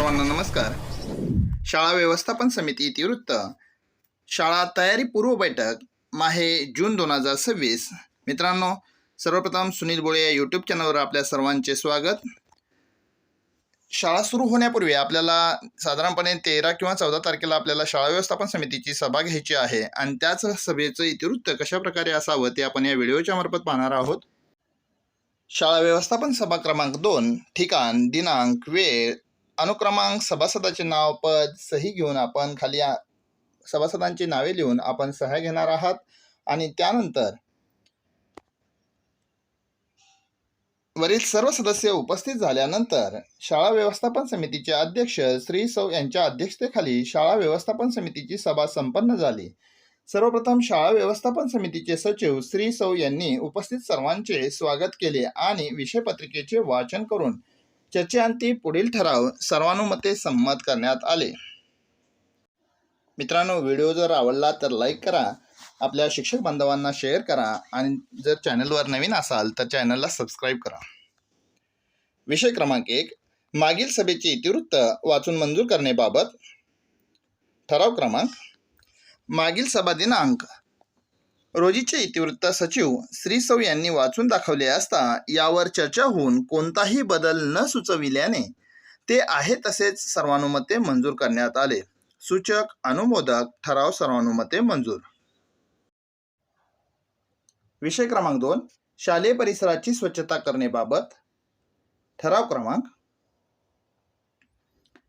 सर्वांना नमस्कार। शाळा व्यवस्थापन समिती इतिवृत्त शाळा तयारी पूर्व बैठक माहे जून 2026। मित्रांनो, सर्वप्रथम सुनील बोळे या यूट्यूब चॅनलवर आपल्या सर्वांचे स्वागत। शाळा सुरू होण्यापूर्वी आपल्याला साधारणपणे 13 किंवा 14 तारखेला आपल्याला शाळा व्यवस्थापन समितीची सभा घ्यायची आहे आणि त्याच सभेचं इतिवृत्त कशा प्रकारे असावं ते आपण या व्हिडिओच्या मार्फत पाहणार आहोत। शाळा व्यवस्थापन सभा क्रमांक 2, ठिकाण, दिनांक, वेळ, अनुक्रमांक, सभासदाचे नाव, पद, सही घेऊन आपण खाली सभासदांची नावे लिहून आपण सह्या घेणार आहात आणि त्यानंतर वरील सर्व सदस्य उपस्थित झाल्यानंतर शाळा व्यवस्थापन समितीचे अध्यक्ष श्री सौ यांच्या अध्यक्षतेखाली शाळा व्यवस्थापन समितीची सभा संपन्न झाली। सर्वप्रथम शाळा व्यवस्थापन समितीचे सचिव श्री सौ यांनी उपस्थित सर्वांचे स्वागत केले आणि विषयपत्रिकेचे वाचन करून चर्चेअंती पुढील ठराव सर्वानुमते संमत करण्यात आले। मित्रांनो, व्हिडिओ जर आवडला तर लाईक करा, आपल्या शिक्षक बांधवांना शेअर करा आणि जर चॅनलवर नवीन असाल तर चॅनलला सबस्क्राईब करा। विषय क्रमांक 1, मागील सभेचे इतिवृत्त वाचून मंजूर करण्याबाबत ठराव क्रमांक। मागील सभा दिनांक रोजीचे इतिवृत्त सचिव श्री सौ यांनी वाचून दाखवले असता यावर चर्चा होऊन कोणताही बदल न सुचविल्याने ते आहे तसेच सर्वानुमते मंजूर करण्यात आले। सूचक, अनुमोदक ठराव सर्वानुमते मंजूर। विषय क्रमांक 2, शालेय परिसराची स्वच्छता करण्याबाबत ठराव क्रमांक।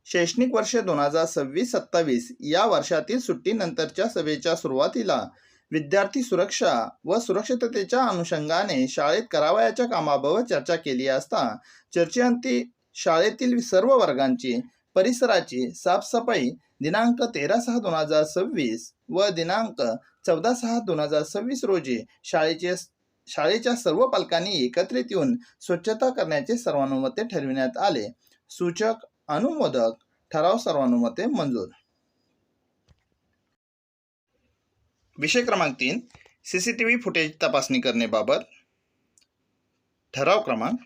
शैक्षणिक वर्ष 2026-27 या वर्षातील सुट्टीनंतरच्या सभेच्या सुरुवातीला विद्यार्थी सुरक्षा व सुरक्षिततेच्या अनुषंगाने शाळेत करावयाच्या कामाबाबत चर्चा केली असता चर्चेअंती शाळेतील सर्व वर्गांची परिसराची साफसफाई दिनांक 13/6/2026 व दिनांक 14/6/2026 रोजी शाळेच्या सर्व पालकांनी एकत्रित येऊन स्वच्छता करण्याचे सर्वानुमते ठरविण्यात आले। सूचक, अनुमोदक ठराव सर्वानुमते मंजूर। विषय क्रमांक 3, सीसीटीव्ही फुटेज तपासणी करण्याबाबत ठराव क्रमांक।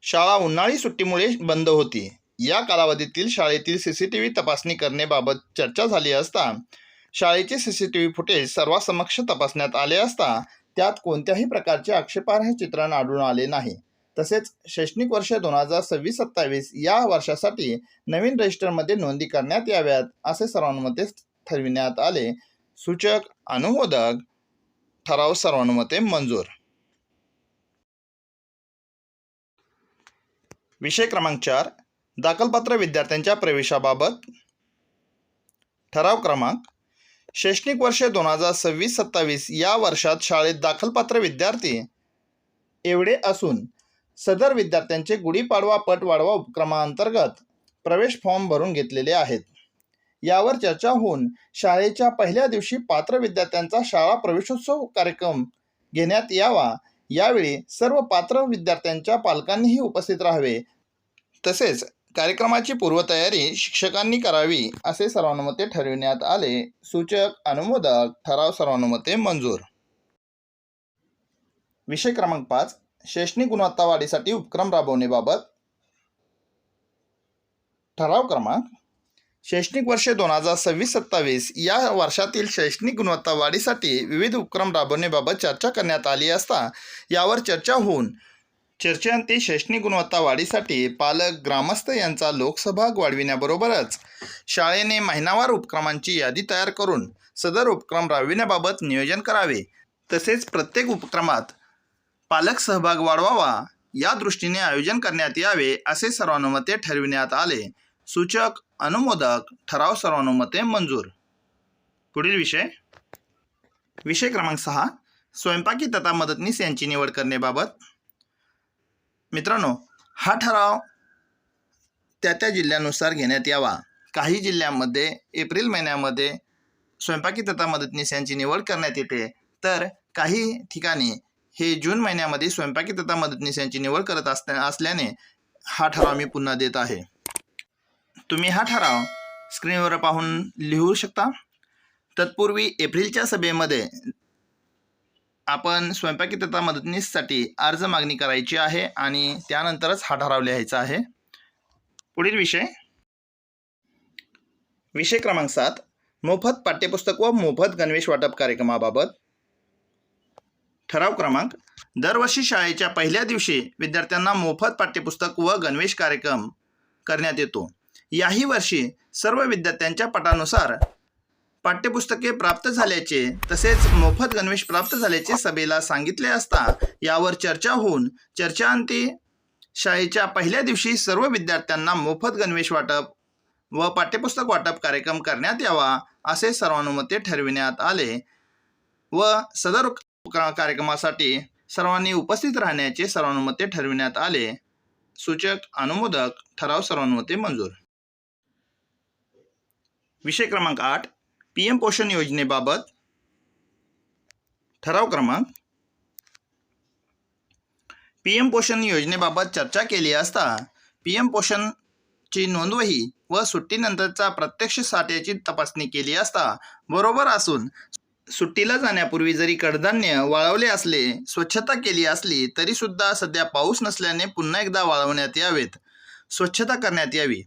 शाळा उन्हाळी सुट्टीमुळे बंद होती। या कालावधीतील शाळेतील सीसीटीव्ही तपासणी करण्याबाबत चर्चा झाली असता शाळेचे सीसीटीव्ही फुटेज सर्वांसमक्ष तपासण्यात आले असता त्यात कोणत्याही प्रकारचे आक्षेपार्ह चित्रण आढळून आले नाही। तसेच शैक्षणिक वर्ष 2026-27 या वर्षासाठी नवीन रजिस्टरमध्ये नोंदी करण्यात याव्यात असे सर्वानुमते ठरविण्यात आले। सूचक, अनुमोदक ठराव सर्वानुमते मंजूर। विषय क्रमांक 4, दाखलपात्र विद्यार्थ्यांच्या प्रवेशाबाबत ठराव क्रमांक। शैक्षणिक वर्ष 2026-27 या वर्षात शाळेत दाखलपात्र विद्यार्थी एवढे असून सदर विद्यार्थ्यांचे गुढीपाडवा पट वाढवा उपक्रमांतर्गत प्रवेश फॉर्म भरून घेतलेले आहेत। यावर चर्चा होऊन शाळेच्या पहिल्या दिवशी पात्र विद्यार्थ्यांचा शाळा प्रवेशोत्सव कार्यक्रम घेण्यात यावा। यावेळी सर्व पात्र विद्यार्थ्यांच्या पालकांनीही उपस्थित राहावे तसेच कार्यक्रमाची पूर्वतयारी शिक्षकांनी करावी असे सर्वानुमते ठरविण्यात आले। सूचक, अनुमोदक ठराव सर्वानुमते मंजूर। विषय क्रमांक 5, शैक्षणिक गुणवत्ता वाढीसाठी उपक्रम राबवण्याबाबत ठराव क्रमांक। शैक्षणिक वर्ष 2026-27 या वर्षातील शैक्षणिक गुणवत्ता वाढीसाठी विविध उपक्रम राबवण्याबाबत चर्चा करण्यात आली असता यावर चर्चा होऊन चर्चेअंती शैक्षणिक गुणवत्ता वाढीसाठी पालक, ग्रामस्थ यांचा लोकसहभाग वाढविण्याबरोबरच शाळेने महिनावार उपक्रमांची यादी तयार करून सदर उपक्रम राबविण्याबाबत नियोजन करावे तसेच प्रत्येक उपक्रमात पालक सहभाग वाढवावा या दृष्टीने आयोजन करण्यात यावे असे सर्वानुमते ठरविण्यात आले। सूचक, अनुमोदक ठराव सर्वानुमते मंजूर। पुढील विषय क्रमांक 6, स्वयंपाकी तथा मदतनीस यांची निवड करण्याबाबत। मित्रांनो, हा ठराव त्या जिल्ह्यानुसार घेण्यात यावा। काही जिल्ह्यांमध्ये एप्रिल महिन्यामध्ये स्वयंपाकी तथा मदतनीस यांची निवड करण्यात येते तर काही ठिकाणी हे जून महिन्यामध्ये स्वयंपाकी तथा मदतनीस यांची निवड करत असल्याने हा ठराव मी पुन्हा देत आहे। तुम्ही हा ठराव स्क्रीनवर पाहून लिहू शकता। तत्पूर्वी एप्रिलच्या सभेमध्ये आपण स्वयंपाकी तथा मदतनीससाठी अर्ज मागणी करायची आहे आणि त्यानंतरच हा ठराव लिहायचा आहे। पुढील विषय क्रमांक 7 मोफत पाठ्यपुस्तक व मोफत गणवेश वाटप कार्यक्रमाबाबत. ठराव क्रमांक दरवर्षी शाळेच्या पहिल्या दिवशी विद्यार्थ्यांना मोफत पाठ्यपुस्तक व गणवेश कार्यक्रम करण्यात येतो. याही वर्षी सर्व विद्यार्थ्यांच्या पटानुसार पाठ्यपुस्तके प्राप्त झाल्याचे तसेच मोफत गणवेश प्राप्त झाल्याचे सभेला सांगितले असता यावर चर्चा होऊन चर्चांती शाळेच्या पहिल्या दिवशी सर्व विद्यार्थ्यांना मोफत गणवेश वाटप व पाठ्यपुस्तक वाटप कार्यक्रम करण्यात यावा असे सर्वानुमते ठरविण्यात आले व सदर कार्यक्रमासाठी सर्वांनी उपस्थित राहण्याचे सर्वानुमते ठरविण्यात आले. सूचक अनुमोदक ठराव सर्वानुमते मंजूर. विषय क्रमांक 8 PM पोषण योजनेबाबत. ठराव क्रमांक PM पोषण योजनेबाबत चर्चा केली असता PM पोषणची नोंदवही व सुट्टीनंतरचा प्रत्यक्ष साठ्याची तपासणी केली असता बरोबर असून सुट्टीला जाण्यापूर्वी जरी कडधान्य वाळवले असले, स्वच्छता केली असली तरी सुद्धा सध्या पाऊस नसल्याने पुन्हा एकदा वाळवण्यात यावेत, स्वच्छता करण्यात यावी.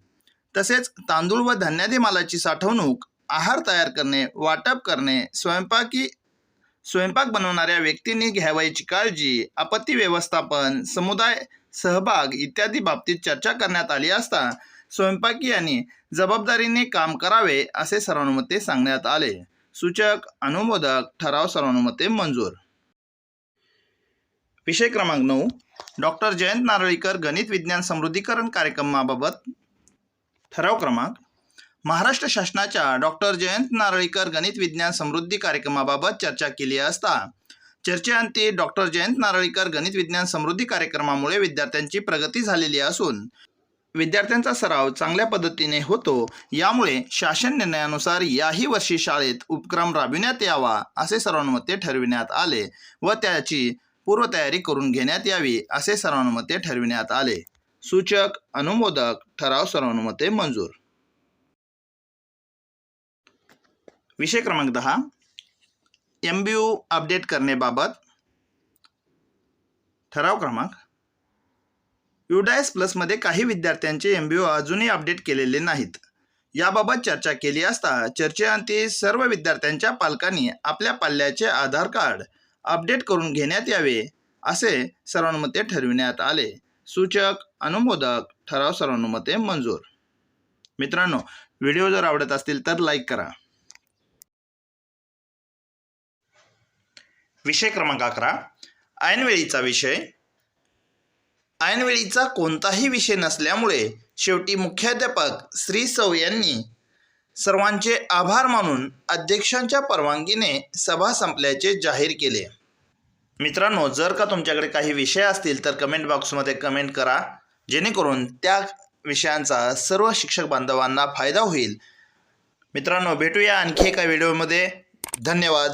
तसेच तांदूळ व धान्यादी मालाची साठवणूक, आहार तयार करणे, वाटप करणे, स्वयंपाक बनवणाऱ्या व्यक्तींनी घ्यावयाची काळजी, आपत्ती व्यवस्थापन, समुदाय सहभाग इत्यादी बाबतीत चर्चा करण्यात आली असता स्वयंपाकीयांनी जबाबदारीने काम करावे असे सर्वानुमते सांगण्यात आले. सूचक अनुमोदक ठराव सर्वानुमते मंजूर. विषय क्रमांक 9 डॉक्टर जयंत नारळीकर गणित विज्ञान समृद्धीकरण कार्यक्रमाबाबत. ठराव क्रमांक महाराष्ट्र शासनाच्या डॉक्टर जयंत नारळीकर गणित विज्ञान समृद्धी कार्यक्रमाबाबत चर्चा केली असता चर्चेअंती डॉक्टर जयंत नारळीकर गणित विज्ञान समृद्धी कार्यक्रमामुळे विद्यार्थ्यांची प्रगती झालेली असून विद्यार्थ्यांचा सराव चांगल्या पद्धतीने होतो. यामुळे शासन निर्णयानुसार याही वर्षी शाळेत उपक्रम राबविण्यात यावा असे सर्वानुमते ठरविण्यात आले व त्याची पूर्वतयारी करून घेण्यात यावी असे सर्वानुमते ठरविण्यात आले. सूचक अनुमोदक ठराव सर्वानुमते मंजूर. विषय क्रमांक 10 MBU अपडेट करण्याबाबत. ठराव क्रमांक UDIS प्लसमध्ये काही विद्यार्थ्यांचे MBU अजूनही अपडेट केलेले नाहीत. याबाबत चर्चा केली असता चर्चेअंती सर्व विद्यार्थ्यांच्या पालकांनी आपल्या पाल्याचे आधार कार्ड अपडेट करून घेण्यात यावे असे सर्वानुमते ठरविण्यात आले. सूचक अनुमोदक ठराव सर्वानुमते मंजूर. मित्रांनो, व्हिडिओ जर आवडत असतील तर लाईक करा. विषय क्रमांक 11 ऐनवेळीचा विषय. ऐनवेळीचा कोणताही विषय नसल्यामुळे शेवटी मुख्याध्यापक श्री सौ यांनी सर्वांचे आभार मानून अध्यक्षांच्या परवानगीने सभा संपल्याचे जाहीर केले. मित्रांनो, जर का तुमच्याकडे काही विषय असतील तर कमेंट बॉक्समध्ये कमेंट करा, जेणेकरून त्या विषयांचा सर्व शिक्षक बांधवांना फायदा होईल. मित्रांनो, भेटूया आणखी एका व्हिडिओमध्ये. धन्यवाद.